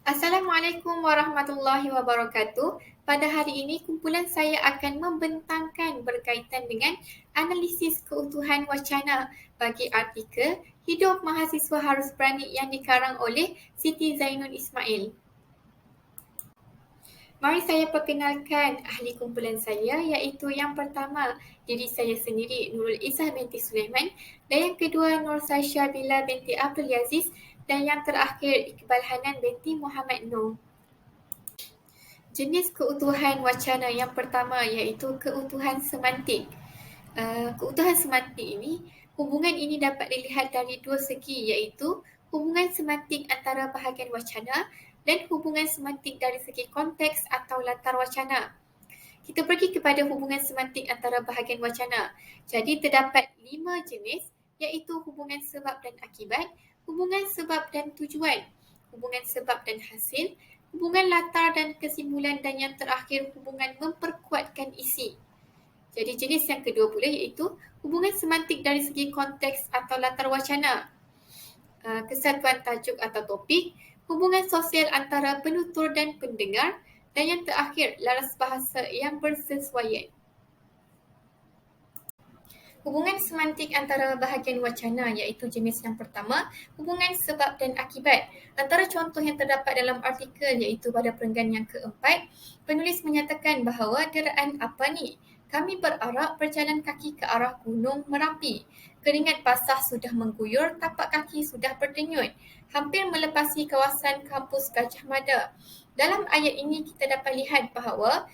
Assalamualaikum warahmatullahi wabarakatuh. Pada hari ini, kumpulan saya akan membentangkan berkaitan dengan analisis keutuhan wacana bagi artikel Hidup Mahasiswa Harus Berani yang dikarang oleh Siti Zainul Ismail. Mari saya perkenalkan ahli kumpulan saya iaitu yang pertama, diri saya sendiri Nurul Izzah binti Sulaiman, dan yang kedua Nur Saisha Bila binti Abdul Aziz, dan yang terakhir Iqbal Hanan binti Muhammad Noor. Jenis keutuhan wacana yang pertama iaitu keutuhan semantik. Keutuhan semantik ini, hubungan ini dapat dilihat dari dua segi iaitu hubungan semantik antara bahagian wacana dan hubungan semantik dari segi konteks atau latar wacana. Kita pergi kepada hubungan semantik antara bahagian wacana. Jadi terdapat 5 jenis iaitu hubungan sebab dan akibat, hubungan sebab dan tujuan, hubungan sebab dan hasil, hubungan latar dan kesimpulan, dan yang terakhir hubungan memperkuatkan isi. Jadi jenis yang kedua pula iaitu hubungan semantik dari segi konteks atau latar wacana, kesatuan tajuk atau topik, hubungan sosial antara penutur dan pendengar, dan yang terakhir laras bahasa yang bersesuaian. Hubungan semantik antara bahagian wacana iaitu jenis yang pertama, hubungan sebab dan akibat. Antara contoh yang terdapat dalam artikel iaitu pada perenggan yang keempat, penulis menyatakan bahawa deraan apa ni? Kami berarak berjalan kaki ke arah Gunung Merapi. Keringat basah sudah mengguyur, tapak kaki sudah berdenyut. Hampir melepasi kawasan kampus Gajah Mada. Dalam ayat ini kita dapat lihat bahawa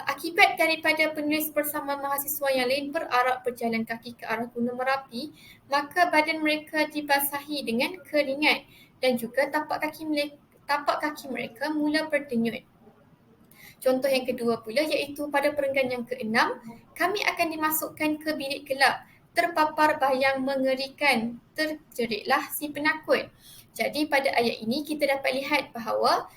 akibat daripada penulis bersama mahasiswa yang lain berarak berjalan kaki ke arah Gunung Merapi, maka badan mereka dibasahi dengan keringat dan juga tapak kaki mereka mula berdenyut. Contoh yang kedua pula iaitu pada perenggan yang keenam, kami akan dimasukkan ke bilik gelap, terpapar bayang mengerikan, terjeritlah si penakut. Jadi pada ayat ini kita dapat lihat bahawa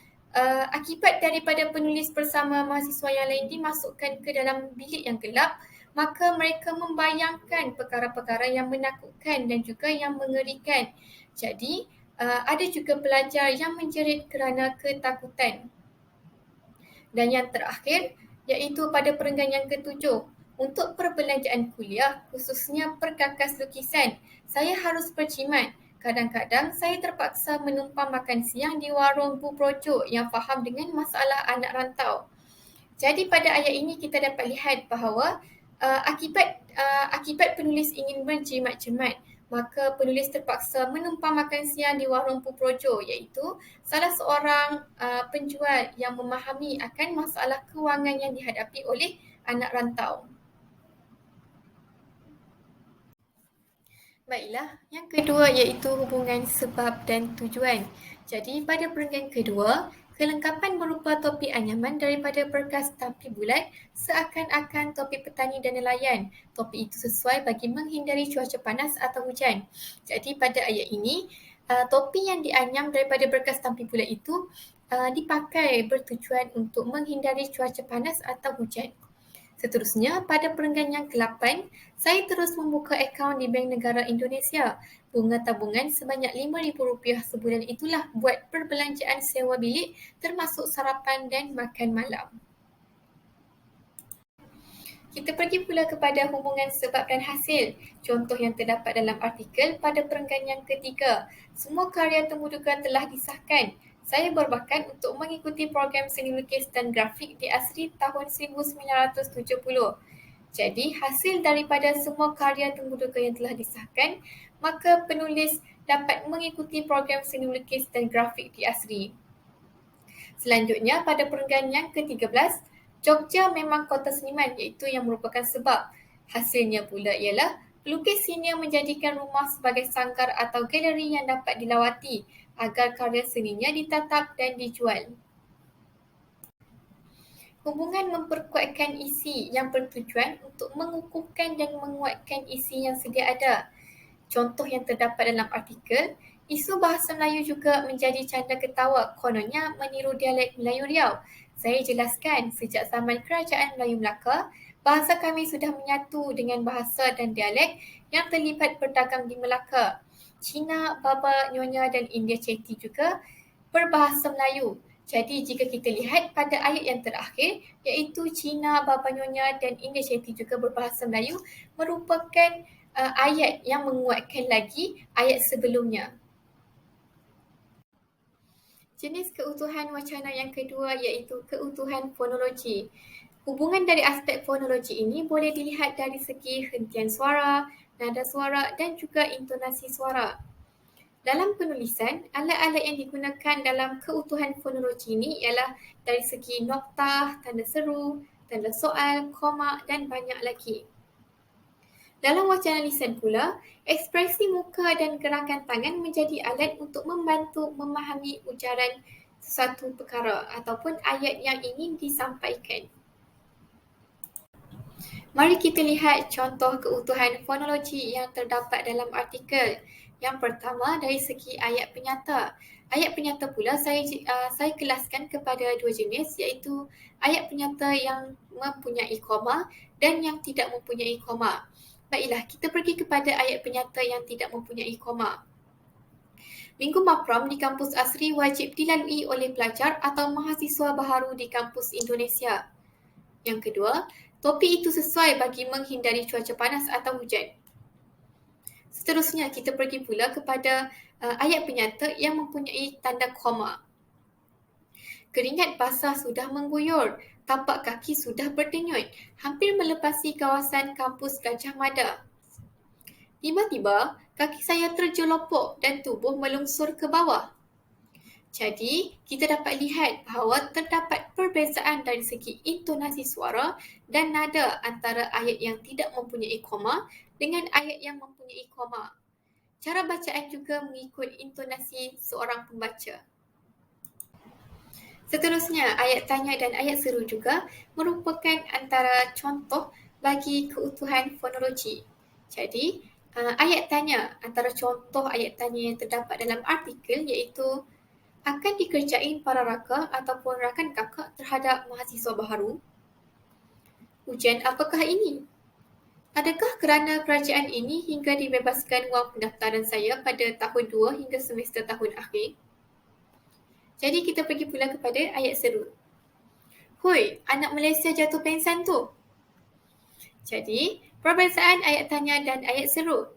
akibat daripada penulis bersama mahasiswa yang lain dimasukkan ke dalam bilik yang gelap, maka mereka membayangkan perkara-perkara yang menakutkan dan juga yang mengerikan. Jadi ada juga pelajar yang menjerit kerana ketakutan. Dan yang terakhir iaitu pada perenggan yang ketujuh, untuk perbelanjaan kuliah khususnya perkakas lukisan, saya harus berjimat. Kadang-kadang saya terpaksa menumpang makan siang di warung Bu Projo yang faham dengan masalah anak rantau. Jadi pada ayat ini kita dapat lihat bahawa akibat penulis ingin berjimat-jimat, maka penulis terpaksa menumpang makan siang di warung Bu Projo iaitu salah seorang penjual yang memahami akan masalah kewangan yang dihadapi oleh anak rantau. Baiklah, yang kedua iaitu hubungan sebab dan tujuan. Jadi pada perenggan kedua, kelengkapan berupa topi anyaman daripada berkas tampi bulat seakan-akan topi petani dan nelayan. Topi itu sesuai bagi menghindari cuaca panas atau hujan. Jadi pada ayat ini, topi yang dianyam daripada berkas tampi bulat itu dipakai bertujuan untuk menghindari cuaca panas atau hujan. Seterusnya, pada perenggan yang ke-8, saya terus membuka akaun di Bank Negara Indonesia. Bunga tabungan sebanyak RM5,000 sebulan itulah buat perbelanjaan sewa bilik termasuk sarapan dan makan malam. Kita pergi pula kepada hubungan sebab dan hasil. Contoh yang terdapat dalam artikel pada perenggan yang ketiga. Semua karya temuduga telah disahkan. Saya berbakat untuk mengikuti program seni lukis dan grafik di ASRI tahun 1970. Jadi, hasil daripada semua karya temuduga yang telah disahkan, maka penulis dapat mengikuti program seni lukis dan grafik di ASRI. Selanjutnya, pada perenggan yang ke-13, Jogja memang kota seniman iaitu yang merupakan sebab. Hasilnya pula ialah pelukis senior menjadikan rumah sebagai sangkar atau galeri yang dapat dilawati agar karya seninya ditatap dan dijual. Hubungan memperkuatkan isi yang bertujuan untuk mengukuhkan dan menguatkan isi yang sedia ada. Contoh yang terdapat dalam artikel, isu bahasa Melayu juga menjadi canda ketawa kononnya meniru dialek Melayu Riau. Saya jelaskan, sejak zaman Kerajaan Melayu Melaka, bahasa kami sudah menyatu dengan bahasa dan dialek yang terlibat berdagang di Melaka. Cina, Baba, Nyonya dan India Ceti juga berbahasa Melayu. Jadi jika kita lihat pada ayat yang terakhir, iaitu Cina, Baba Nyonya dan Indonesia juga berbahasa Melayu, merupakan ayat yang menguatkan lagi ayat sebelumnya. Jenis keutuhan wacana yang kedua iaitu keutuhan fonologi. Hubungan dari aspek fonologi ini boleh dilihat dari segi hentian suara, nada suara dan juga intonasi suara. Dalam penulisan, alat-alat yang digunakan dalam keutuhan fonologi ini ialah dari segi noktah, tanda seru, tanda soal, koma dan banyak lagi. Dalam wacana lisan pula, ekspresi muka dan gerakan tangan menjadi alat untuk membantu memahami ujaran sesuatu perkara ataupun ayat yang ingin disampaikan. Mari kita lihat contoh keutuhan fonologi yang terdapat dalam artikel. Yang pertama dari segi ayat penyata. Ayat penyata pula saya kelaskan kepada dua jenis iaitu ayat penyata yang mempunyai koma dan yang tidak mempunyai koma. Baiklah, kita pergi kepada ayat penyata yang tidak mempunyai koma. Minggu Mapram di kampus Asri wajib dilalui oleh pelajar atau mahasiswa baharu di kampus Indonesia. Yang kedua, topi itu sesuai bagi menghindari cuaca panas atau hujan. Seterusnya, kita pergi pula kepada ayat penyata yang mempunyai tanda koma. Keringat basah sudah mengguyur, tapak kaki sudah berdenyut, hampir melepasi kawasan kampus Gajah Mada. Tiba-tiba, kaki saya terjelopok dan tubuh melungsur ke bawah. Jadi, kita dapat lihat bahawa terdapat perbezaan dari segi intonasi suara dan nada antara ayat yang tidak mempunyai koma dengan ayat yang mempunyai koma. Cara bacaan juga mengikut intonasi seorang pembaca. Seterusnya, ayat tanya dan ayat seru juga merupakan antara contoh bagi keutuhan fonologi. Jadi, ayat tanya, antara contoh ayat tanya yang terdapat dalam artikel iaitu akan dikerjain para raka ataupun rakan kakak terhadap mahasiswa baharu. Ujian apakah ini? Adakah kerana kerajaan ini hingga dibebaskan wang pendaftaran saya pada tahun 2 hingga semester tahun akhir? Jadi kita pergi pula kepada ayat seru. Hoi, anak Malaysia jatuh pengsan tu. Jadi, perbezaan ayat tanya dan ayat seru.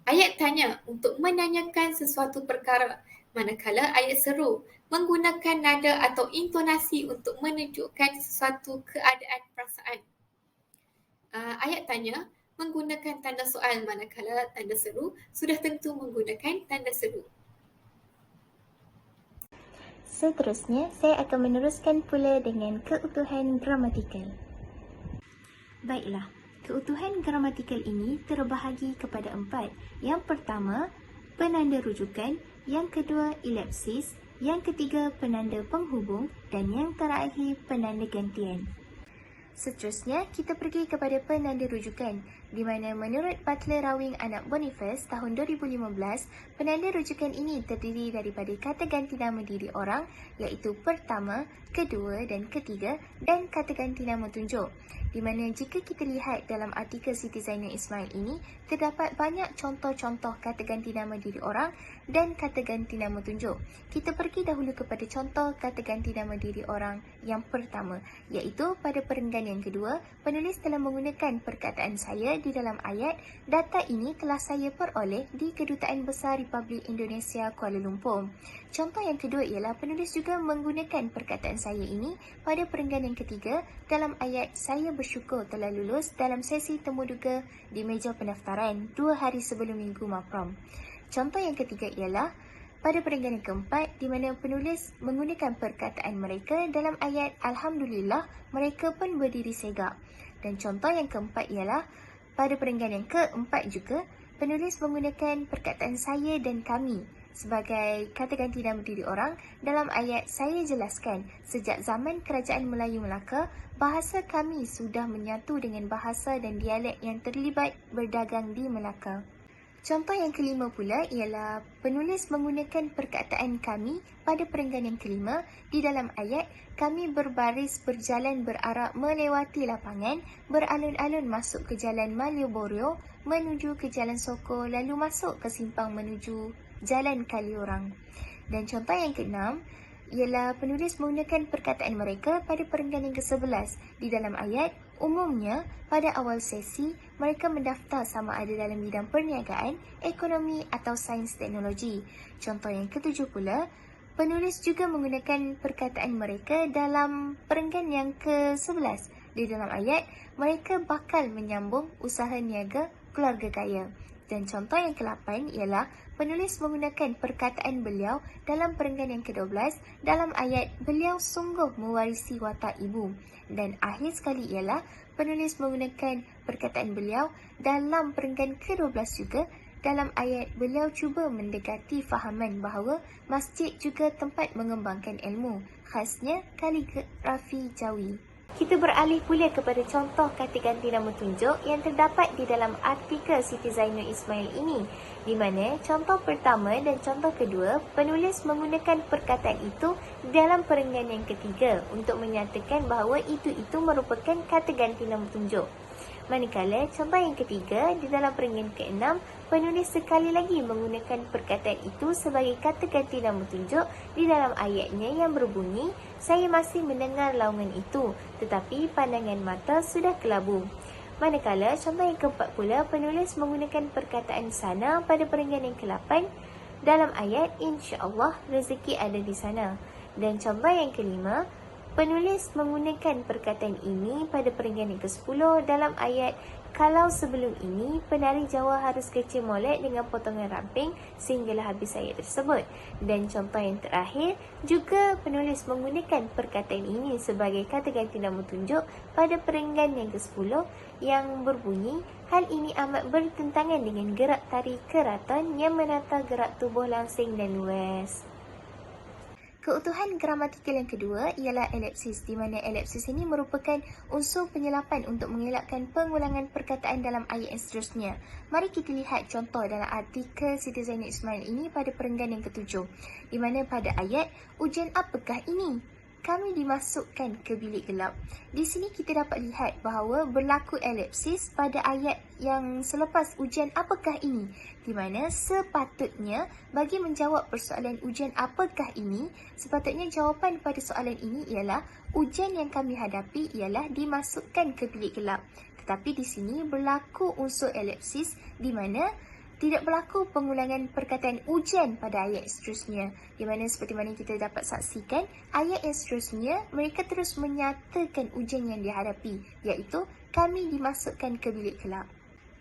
Ayat tanya untuk menanyakan sesuatu perkara, manakala ayat seru menggunakan nada atau intonasi untuk menunjukkan sesuatu keadaan perasaan. Ayat tanya menggunakan tanda soal, manakala tanda seru sudah tentu menggunakan tanda seru. Seterusnya, saya akan meneruskan pula dengan keutuhan gramatikal. Baiklah, keutuhan gramatikal ini terbahagi kepada 4. Yang pertama, penanda rujukan. Yang kedua, elipsis. Yang ketiga, penanda penghubung. Dan yang terakhir, penanda gantian. Seterusnya, kita pergi kepada penanda rujukan, di mana menurut Butler Rawing anak Boniface tahun 2015, penanda rujukan ini terdiri daripada kata ganti nama diri orang iaitu pertama, kedua dan ketiga dan kata ganti nama tunjuk. Di mana jika kita lihat dalam artikel Siti Zainal Ismail ini, terdapat banyak contoh-contoh kata ganti nama diri orang dan kata ganti nama tunjuk. Kita pergi dahulu kepada contoh kata ganti nama diri orang yang pertama, iaitu pada perenggan yang kedua, penulis telah menggunakan perkataan saya di dalam ayat. Data ini telah saya peroleh di Kedutaan Besar Republik Indonesia Kuala Lumpur. Contoh yang kedua ialah penulis juga menggunakan perkataan saya ini pada perenggan yang ketiga dalam ayat saya bersyukur telah lulus dalam sesi temuduga di meja pendaftaran 2 hari sebelum Minggu Mapram. Contoh yang ketiga ialah pada perenggan yang keempat di mana penulis menggunakan perkataan mereka dalam ayat Alhamdulillah mereka pun berdiri segak. Dan contoh yang keempat ialah pada perenggan yang keempat juga penulis menggunakan perkataan saya dan kami sebagai kata ganti nama diri orang dalam ayat saya jelaskan sejak zaman Kerajaan Melayu Melaka bahasa kami sudah menyatu dengan bahasa dan dialek yang terlibat berdagang di Melaka. Contoh yang kelima pula ialah penulis menggunakan perkataan kami pada perenggan yang kelima di dalam ayat kami berbaris berjalan berarak melewati lapangan beralun-alun masuk ke jalan Malioboro menuju ke jalan Soko lalu masuk ke simpang menuju Jalan Kaliorang. Dan contoh yang keenam ialah penulis menggunakan perkataan mereka pada perenggan yang ke-11 di dalam ayat. Umumnya, pada awal sesi, mereka mendaftar sama ada dalam bidang perniagaan, ekonomi atau sains teknologi. Contoh yang ketujuh pula, penulis juga menggunakan perkataan mereka dalam perenggan yang ke-11 di dalam ayat. Mereka bakal menyambung usaha niaga keluarga kaya. Dan contoh yang ke-8 ialah penulis menggunakan perkataan beliau dalam perenggan yang ke-12 dalam ayat beliau sungguh mewarisi watak ibu. Dan akhir sekali ialah penulis menggunakan perkataan beliau dalam perenggan ke-12 juga dalam ayat beliau cuba mendekati fahaman bahawa masjid juga tempat mengembangkan ilmu, khasnya kaligrafi Jawi. Kita beralih pula kepada contoh kata ganti nama tunjuk yang terdapat di dalam artikel Siti Zainul Ismail ini, di mana contoh pertama dan contoh kedua penulis menggunakan perkataan itu dalam perenggan yang ketiga untuk menyatakan bahawa itu merupakan kata ganti nama tunjuk. Manakala contoh yang ketiga di dalam perenggan ke-6, penulis sekali lagi menggunakan perkataan itu sebagai kata ganti nama tunjuk di dalam ayatnya yang berbunyi, saya masih mendengar laungan itu, tetapi pandangan mata sudah kelabu. Manakala contoh yang keempat pula, penulis menggunakan perkataan sana pada perenggan yang ke-8 dalam ayat, insya-Allah rezeki ada di sana. Dan contoh yang kelima, penulis menggunakan perkataan ini pada perenggan yang ke-10 dalam ayat, kalau sebelum ini penari Jawa harus kecil molek dengan potongan ramping sehinggalah habis ayat tersebut. Dan contoh yang terakhir, juga penulis menggunakan perkataan ini sebagai kata ganti nama tunjuk pada perenggan yang ke-10 yang berbunyi, hal ini amat bertentangan dengan gerak tari keraton yang menata gerak tubuh langsing dan luas. Keutuhan gramatikal yang kedua ialah elipsis, di mana elipsis ini merupakan unsur penyelapan untuk mengelakkan pengulangan perkataan dalam ayat yang seterusnya. Mari kita lihat contoh dalam artikel Siti Zainul Ismail ini pada perenggan yang ketujuh, di mana pada ayat, ujian apakah ini? Kami dimasukkan ke bilik gelap. Di sini kita dapat lihat bahawa berlaku elipsis pada ayat yang selepas ujian apakah ini, di mana sepatutnya bagi menjawab persoalan ujian apakah ini, sepatutnya jawapan pada soalan ini ialah ujian yang kami hadapi ialah dimasukkan ke bilik gelap. Tetapi di sini berlaku unsur elipsis di mana tidak berlaku pengulangan perkataan ujian pada ayat seterusnya, di mana seperti mana kita dapat saksikan, ayat yang seterusnya mereka terus menyatakan ujian yang dihadapi, iaitu kami dimasukkan ke bilik gelap.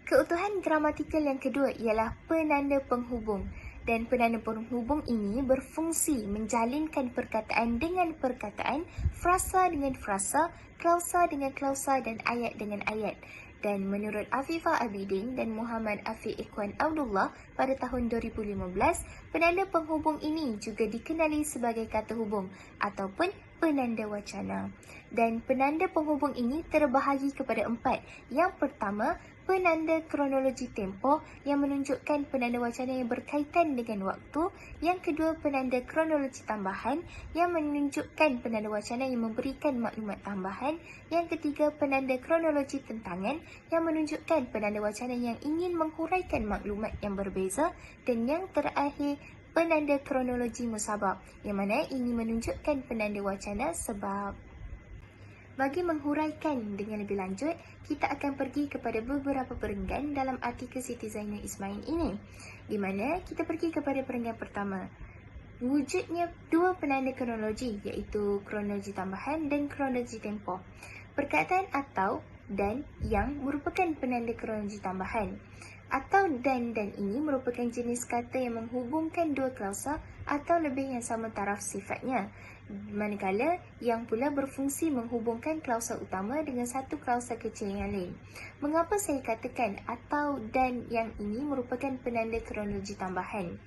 Keutuhan gramatikal yang kedua ialah penanda penghubung, dan penanda penghubung ini berfungsi menjalinkan perkataan dengan perkataan, frasa dengan frasa, klausa dengan klausa dan ayat dengan ayat. Dan menurut Afifah Abidin dan Muhammad Afiq Ikhwan Abdullah pada tahun 2015, penanda penghubung ini juga dikenali sebagai kata hubung ataupun penanda wacana. Dan penanda penghubung ini terbahagi kepada 4. Yang pertama, penanda kronologi tempoh yang menunjukkan penanda wacana yang berkaitan dengan waktu. Yang kedua, penanda kronologi tambahan yang menunjukkan penanda wacana yang memberikan maklumat tambahan. Yang ketiga, penanda kronologi tentangan yang menunjukkan penanda wacana yang ingin menghuraikan maklumat yang berbeza. Dan yang terakhir, penanda kronologi musabab yang mana ini menunjukkan penanda wacana sebab. Bagi menghuraikan dengan lebih lanjut, kita akan pergi kepada beberapa perenggan dalam artikel Siti Zainul Ismail ini, di mana kita pergi kepada perenggan pertama. Wujudnya dua penanda kronologi, iaitu kronologi tambahan dan kronologi tempoh. Perkataan atau dan yang merupakan penanda kronologi tambahan. Atau dan ini merupakan jenis kata yang menghubungkan dua klausa atau lebih yang sama taraf sifatnya. Manakala yang pula berfungsi menghubungkan klausa utama dengan satu klausa kecil yang lain. Mengapa saya katakan atau dan yang ini merupakan penanda kronologi tambahan?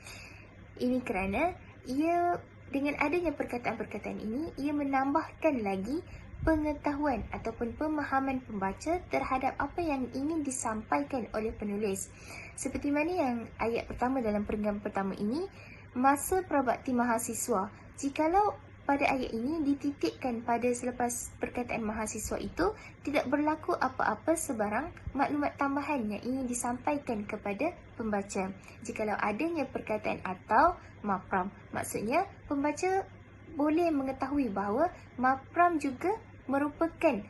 Ini kerana ia dengan adanya perkataan-perkataan ini, ia menambahkan lagi pengetahuan ataupun pemahaman pembaca terhadap apa yang ingin disampaikan oleh penulis. Seperti mana yang ayat pertama dalam perenggan pertama ini, masa prabakti mahasiswa. Jikalau pada ayat ini dititikkan pada selepas perkataan mahasiswa itu tidak berlaku apa-apa sebarang maklumat tambahan yang ingin disampaikan kepada pembaca. Jikalau adanya perkataan atau mafram, maksudnya pembaca boleh mengetahui bahawa mafram juga merupakan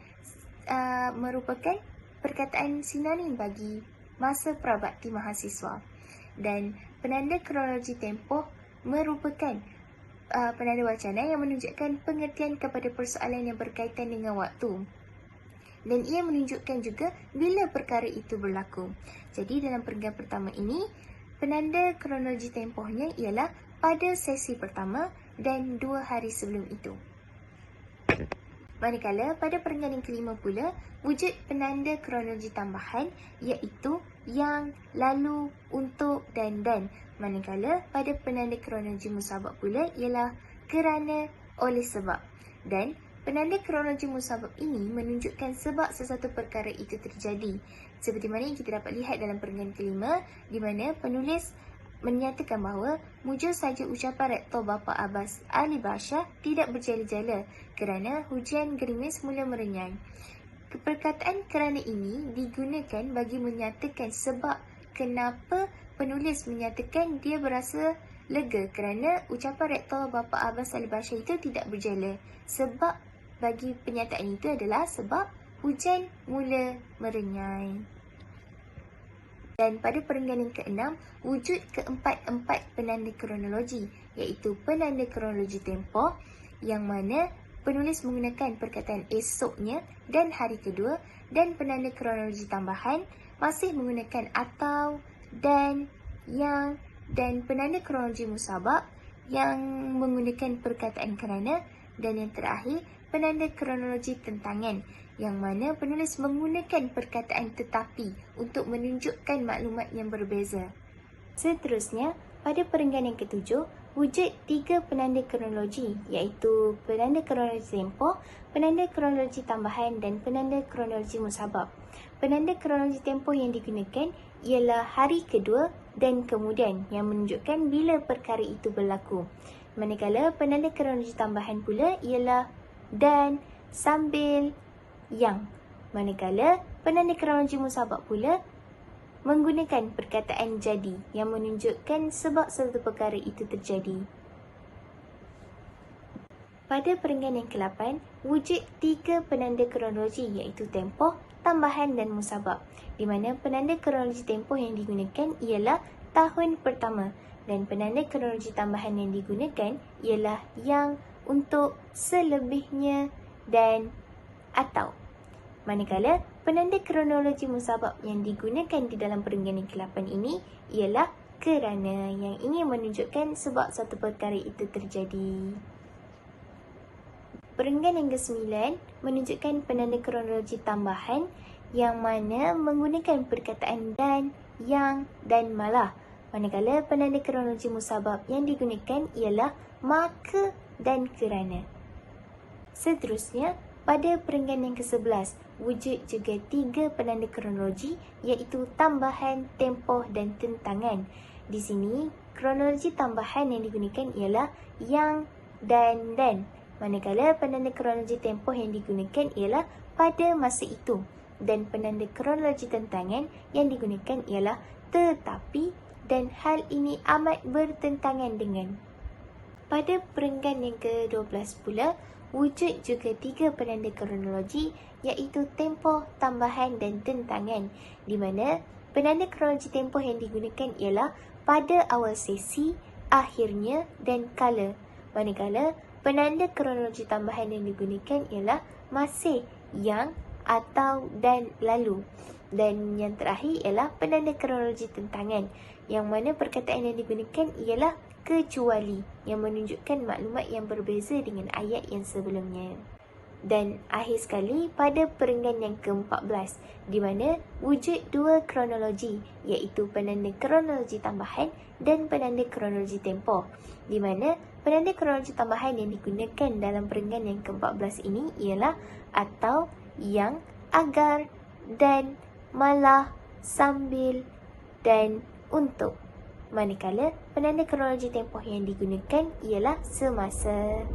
perkataan sinonim bagi masa prabakti mahasiswa. Dan penanda kronologi tempoh merupakan penanda wacana yang menunjukkan pengertian kepada persoalan yang berkaitan dengan waktu. Dan ia menunjukkan juga bila perkara itu berlaku. Jadi dalam perenggan pertama ini, penanda kronologi tempohnya ialah pada sesi pertama dan 2 hari sebelum itu. Manakala pada perenggan yang kelima pula, wujud penanda kronologi tambahan iaitu yang, lalu, untuk dan. Manakala pada penanda kronologi musabab pula ialah kerana, oleh sebab. Dan penanda kronologi musabab ini menunjukkan sebab sesuatu perkara itu terjadi. Seperti mana yang kita dapat lihat dalam perenggan kelima, di mana penulis menyatakan bahawa mujur saja ucapan Rektor Bapa Abbas Ali Basyah tidak berjala-jala kerana hujan gerimis mula merenyai. Perkataan kerana ini digunakan bagi menyatakan sebab kenapa penulis menyatakan dia berasa lega kerana ucapan Rektor Bapa Abbas Ali Basyah itu tidak berjala. Sebab bagi penyataan itu adalah sebab hujan mula merenyai. Dan pada perenggan yang keenam, wujud keempat-empat penanda kronologi, iaitu penanda kronologi tempoh yang mana penulis menggunakan perkataan esoknya dan hari kedua, dan penanda kronologi tambahan masih menggunakan atau, dan, yang, dan penanda kronologi musabab yang menggunakan perkataan kerana, dan yang terakhir penanda kronologi tentangan yang mana penulis menggunakan perkataan tetapi untuk menunjukkan maklumat yang berbeza. Seterusnya, pada perenggan yang ketujuh, wujud 3 penanda kronologi iaitu penanda kronologi tempoh, penanda kronologi tambahan dan penanda kronologi musabab. Penanda kronologi tempoh yang digunakan ialah hari kedua dan kemudian yang menunjukkan bila perkara itu berlaku. Manakala penanda kronologi tambahan pula ialah dan, sambil, yang. Manakala penanda kronologi musabab pula menggunakan perkataan jadi yang menunjukkan sebab suatu perkara itu terjadi. Pada perenggan yang ke-8, wujud 3 penanda kronologi iaitu tempoh, tambahan dan musabab, di mana penanda kronologi tempoh yang digunakan ialah tahun pertama dan penanda kronologi tambahan yang digunakan ialah yang, untuk, selebihnya dan atau. Manakala penanda kronologi musabab yang digunakan di dalam perenggan yang ke-8 ini ialah kerana yang ingin menunjukkan sebab satu perkara itu terjadi. Perenggan yang ke-9 menunjukkan penanda kronologi tambahan yang mana menggunakan perkataan dan, yang dan malah. Manakala penanda kronologi musabab yang digunakan ialah maka dan kerana. Seterusnya, pada perenggan yang ke-11, wujud juga 3 penanda kronologi iaitu tambahan, tempoh dan tentangan. Di sini, kronologi tambahan yang digunakan ialah yang dan. Manakala penanda kronologi tempoh yang digunakan ialah pada masa itu. Dan penanda kronologi tentangan yang digunakan ialah tetapi dan hal ini amat bertentangan dengan. Pada perenggan yang ke-12 pula, wujud juga 3 penanda kronologi iaitu tempoh, tambahan dan tentangan, di mana penanda kronologi tempoh yang digunakan ialah pada awal sesi, akhirnya dan kala. Manakala penanda kronologi tambahan yang digunakan ialah masih, yang, atau dan lalu. Dan yang terakhir ialah penanda kronologi tentangan, yang mana perkataan yang digunakan ialah kecuali yang menunjukkan maklumat yang berbeza dengan ayat yang sebelumnya. Dan akhir sekali pada perenggan yang ke-14 di mana wujud 2 kronologi iaitu penanda kronologi tambahan dan penanda kronologi tempoh, di mana penanda kronologi tambahan yang digunakan dalam perenggan yang ke-14 ini ialah atau, yang, agar, dan, malah, sambil dan untuk. Manakala penanda kronologi tempoh yang digunakan ialah semasa.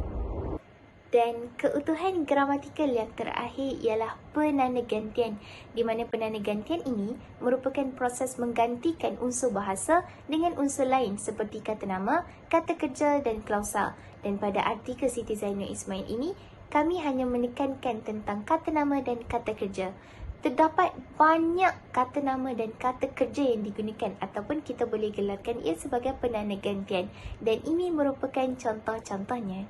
Dan keutuhan gramatikal yang terakhir ialah penanda gantian, di mana penanda gantian ini merupakan proses menggantikan unsur bahasa dengan unsur lain seperti kata nama, kata kerja dan klausa. Dan pada artikel Siti Zainul Ismail ini, kami hanya menekankan tentang kata nama dan kata kerja. Terdapat banyak kata nama dan kata kerja yang digunakan ataupun kita boleh gelarkan ia sebagai penanda gantian, dan ini merupakan contoh-contohnya.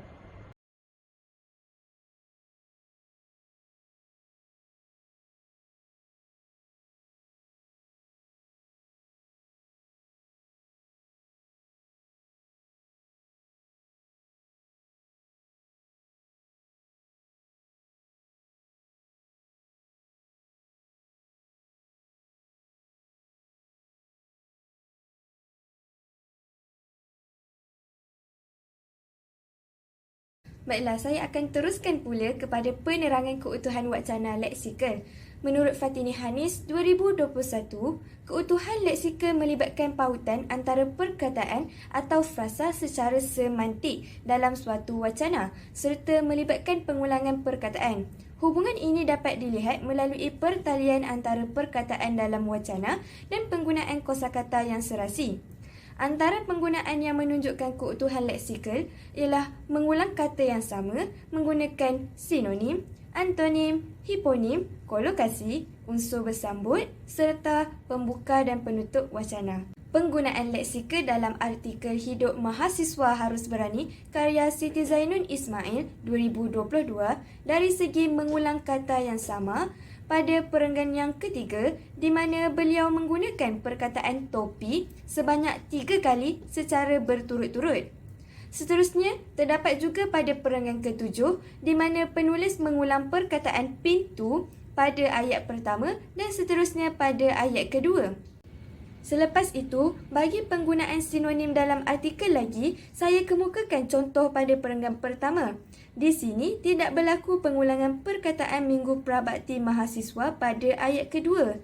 Baiklah, saya akan teruskan pula kepada penerangan keutuhan wacana leksikal. Menurut Fatini Hanis 2021, keutuhan leksikal melibatkan pautan antara perkataan atau frasa secara semantik dalam suatu wacana serta melibatkan pengulangan perkataan. Hubungan ini dapat dilihat melalui pertalian antara perkataan dalam wacana dan penggunaan kosakata yang serasi. Antara penggunaan yang menunjukkan keutuhan leksikal ialah mengulang kata yang sama menggunakan sinonim, antonim, hiponim, kolokasi, unsur bersambut serta pembuka dan penutup wacana. Penggunaan leksikal dalam artikel Hidup Mahasiswa Harus Berani karya Siti Zainul Ismail 2022 dari segi mengulang kata yang sama pada perenggan yang ketiga di mana beliau menggunakan perkataan topi sebanyak 3 kali secara berturut-turut. Seterusnya, terdapat juga pada perenggan ketujuh di mana penulis mengulang perkataan pintu pada ayat pertama dan seterusnya pada ayat kedua. Selepas itu, bagi penggunaan sinonim dalam artikel lagi, saya kemukakan contoh pada perenggan pertama. Di sini tidak berlaku pengulangan perkataan minggu prabakti mahasiswa pada ayat kedua.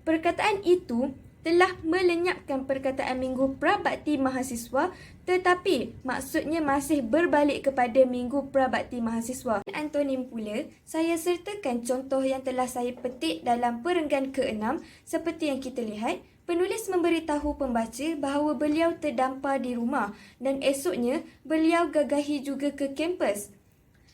Perkataan itu telah melenyapkan perkataan minggu prabakti mahasiswa tetapi maksudnya masih berbalik kepada minggu prabakti mahasiswa. Antonim pula, saya sertakan contoh yang telah saya petik dalam perenggan ke-6 seperti yang kita lihat. Penulis memberitahu pembaca bahawa beliau terdampar di rumah dan esoknya beliau gagahi juga ke kampus.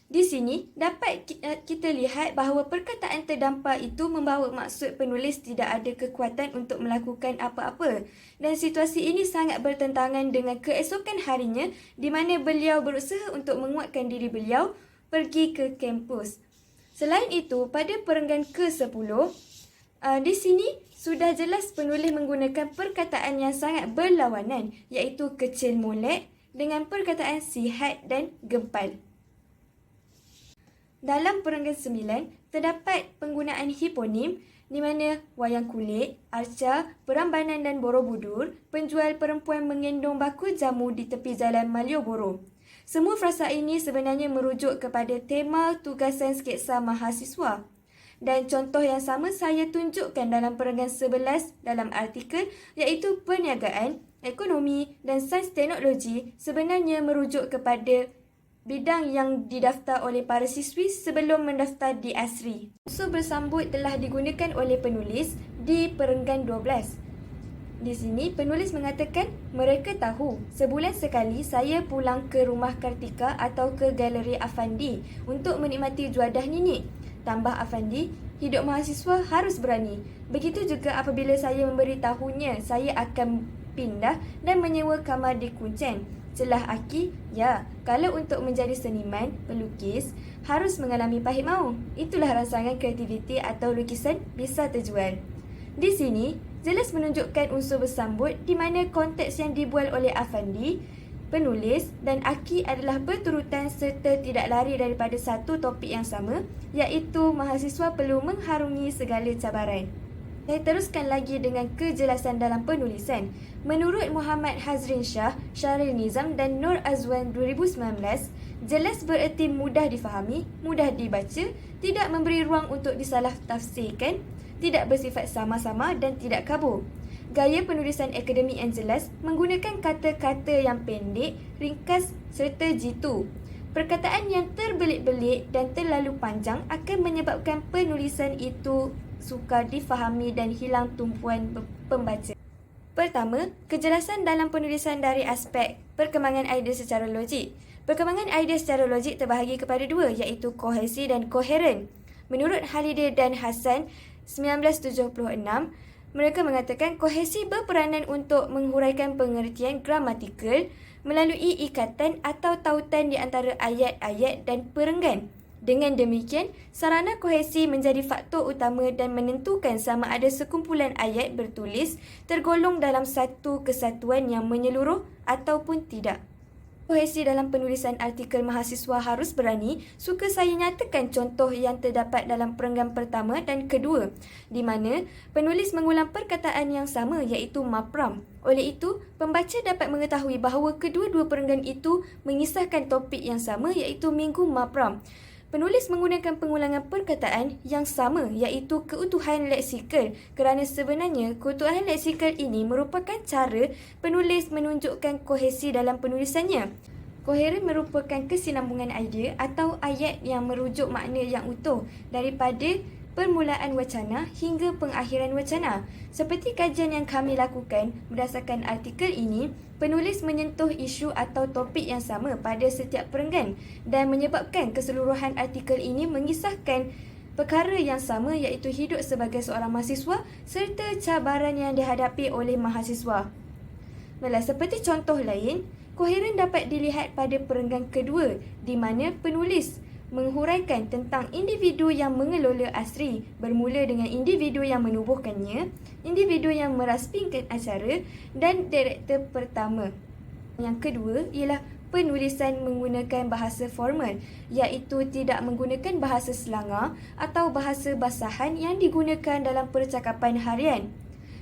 Di sini dapat kita lihat bahawa perkataan terdampar itu membawa maksud penulis tidak ada kekuatan untuk melakukan apa-apa dan situasi ini sangat bertentangan dengan keesokan harinya di mana beliau berusaha untuk menguatkan diri beliau pergi ke kampus. Selain itu, pada perenggan ke-10, di sini sudah jelas penulis menggunakan perkataan yang sangat berlawanan iaitu kecil molek dengan perkataan sihat dan gempal. Dalam perenggan 9, terdapat penggunaan hiponim di mana wayang kulit, arca, perambanan dan borobudur, penjual perempuan mengendong bakul jamu di tepi jalan Malioboro. Semua frasa ini sebenarnya merujuk kepada tema tugasan sketsa mahasiswa. Dan contoh yang sama saya tunjukkan dalam perenggan 11 dalam artikel iaitu perniagaan, ekonomi dan sains teknologi sebenarnya merujuk kepada bidang yang didaftar oleh para siswi sebelum mendaftar di ASRI. Unsur bersambut telah digunakan oleh penulis di perenggan 12. Di sini penulis mengatakan mereka tahu sebulan sekali saya pulang ke rumah Kartika atau ke galeri Afandi untuk menikmati juadah Nini. Tambah Afandi, hidup mahasiswa harus berani. Begitu juga apabila saya memberitahunya saya akan pindah dan menyewa kamar di Kuncen. Celah Aki, ya, kalau untuk menjadi seniman, pelukis, harus mengalami pahit maut. Itulah rangsangan kreativiti atau lukisan bisa terjual. Di sini, jelas menunjukkan unsur bersambut di mana konteks yang dibual oleh Afandi, penulis dan Aki adalah berturutan serta tidak lari daripada satu topik yang sama iaitu mahasiswa perlu mengharungi segala cabaran. Saya teruskan lagi dengan kejelasan dalam penulisan. Menurut Muhammad Hazrin Shah, Syahril Nizam dan Nur Azwan 2019, jelas bererti mudah difahami, mudah dibaca, tidak memberi ruang untuk disalah tafsirkan, tidak bersifat sama-sama dan tidak kabur. Gaya penulisan akademik yang jelas menggunakan kata-kata yang pendek, ringkas serta jitu. Perkataan yang terbelit-belit dan terlalu panjang akan menyebabkan penulisan itu sukar difahami dan hilang tumpuan pembaca. Pertama, kejelasan dalam penulisan dari aspek perkembangan idea secara logik. Perkembangan idea secara logik terbahagi kepada dua, iaitu kohesi dan koheren. Menurut Halliday dan Hassan 1976, mereka mengatakan kohesi berperanan untuk menghuraikan pengertian gramatikal melalui ikatan atau tautan di antara ayat-ayat dan perenggan. Dengan demikian, sarana kohesi menjadi faktor utama dan menentukan sama ada sekumpulan ayat bertulis tergolong dalam satu kesatuan yang menyeluruh ataupun tidak. Kohesi dalam penulisan artikel mahasiswa harus berani, suka saya nyatakan contoh yang terdapat dalam perenggan pertama dan kedua, di mana penulis mengulang perkataan yang sama iaitu mapram. Oleh itu, pembaca dapat mengetahui bahawa kedua-dua perenggan itu mengisahkan topik yang sama iaitu minggu mapram. Penulis menggunakan pengulangan perkataan yang sama iaitu keutuhan leksikal kerana sebenarnya keutuhan leksikal ini merupakan cara penulis menunjukkan kohesi dalam penulisannya. Koheren merupakan kesinambungan idea atau ayat yang merujuk makna yang utuh daripada permulaan wacana hingga pengakhiran wacana. Seperti kajian yang kami lakukan berdasarkan artikel ini, penulis menyentuh isu atau topik yang sama pada setiap perenggan dan menyebabkan keseluruhan artikel ini mengisahkan perkara yang sama iaitu hidup sebagai seorang mahasiswa serta cabaran yang dihadapi oleh mahasiswa. Baiklah, seperti contoh lain, koheren dapat dilihat pada perenggan kedua di mana penulis menghuraikan tentang individu yang mengelola asri bermula dengan individu yang menubuhkannya, individu yang meraspingkan acara dan direktor pertama. Yang kedua ialah penulisan menggunakan bahasa formal iaitu tidak menggunakan bahasa selangar atau bahasa basahan yang digunakan dalam percakapan harian.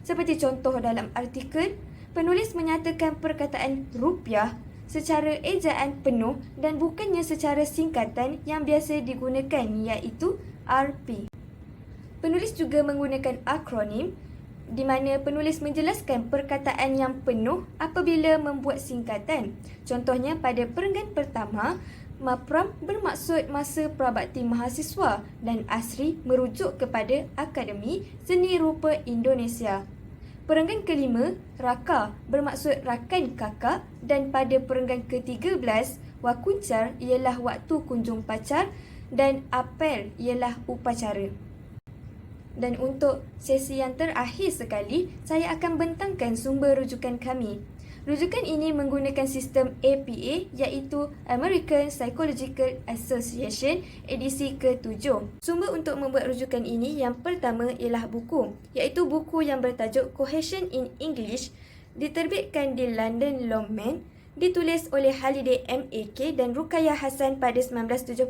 Seperti contoh dalam artikel, penulis menyatakan perkataan rupiah secara ejaan penuh dan bukannya secara singkatan yang biasa digunakan iaitu RP. Penulis juga menggunakan akronim di mana penulis menjelaskan perkataan yang penuh apabila membuat singkatan. Contohnya pada perenggan pertama, MAPRAM bermaksud Masa Prabakti Mahasiswa dan ASRI merujuk kepada Akademi Seni Rupa Indonesia. Perenggan kelima, Raka bermaksud rakan kakak dan pada perenggan ke-13, Wakuncar ialah waktu kunjung pacar dan Apel ialah upacara. Dan untuk sesi yang terakhir sekali, saya akan bentangkan sumber rujukan kami. Rujukan ini menggunakan sistem APA iaitu American Psychological Association edisi ke-7. Sumber untuk membuat rujukan ini yang pertama ialah buku, iaitu buku yang bertajuk Cohesion in English diterbitkan di London Longman, ditulis oleh Halliday MAK dan Ruqayyah Hassan pada 1976.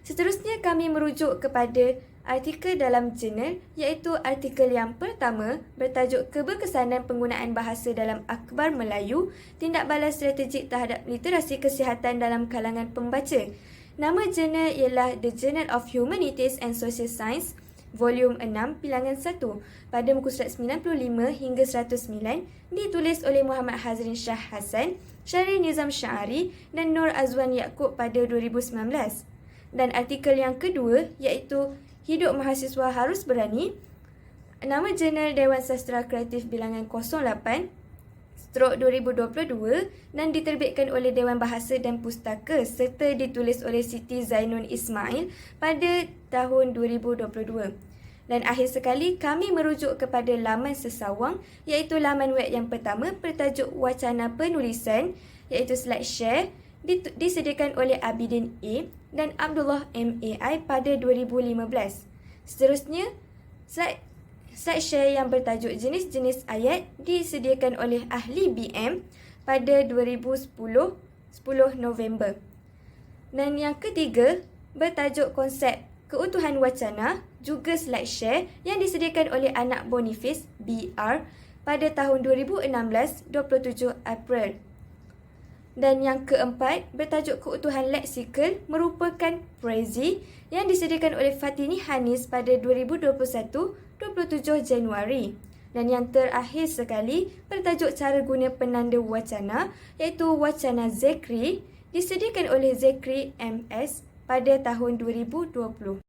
Seterusnya kami merujuk kepada artikel dalam jurnal iaitu artikel yang pertama bertajuk Keberkesanan Penggunaan Bahasa dalam Akhbar Melayu, Tindak Balas Strategik Terhadap Literasi Kesihatan dalam Kalangan Pembaca. Nama jurnal ialah The Journal of Humanities and Social Science, Volume 6, Bilangan 1, pada muka surat 95 hingga 109, ditulis oleh Muhammad Hazrin Shah Hassan, Syahrir Nizam Syahari dan Nur Azwan Yaakob pada 2019. Dan artikel yang kedua iaitu Hidup Mahasiswa Harus Berani, nama jurnal Dewan Sastera Kreatif Bilangan 08/2022 dan diterbitkan oleh Dewan Bahasa dan Pustaka serta ditulis oleh Siti Zainun Ismail pada tahun 2022. Dan akhir sekali, kami merujuk kepada laman sesawang iaitu laman web yang pertama bertajuk Wacana Penulisan iaitu SlideShare, disediakan oleh Abidin A dan Abdullah MAI pada 2015. Seterusnya, SlideShare yang bertajuk Jenis-jenis ayat disediakan oleh Ahli BM pada 2010 November. Dan yang ketiga, bertajuk Konsep Keutuhan Wacana, juga SlideShare yang disediakan oleh Anak Boniface BR pada tahun 2016 27 April. Dan yang keempat, bertajuk Keutuhan Leksikal merupakan Prezi yang disediakan oleh Fatini Hanis pada 2021 27 Januari. Dan yang terakhir sekali, bertajuk Cara Guna Penanda Wacana iaitu Wacana Zekri disediakan oleh Zachary MS pada tahun 2020.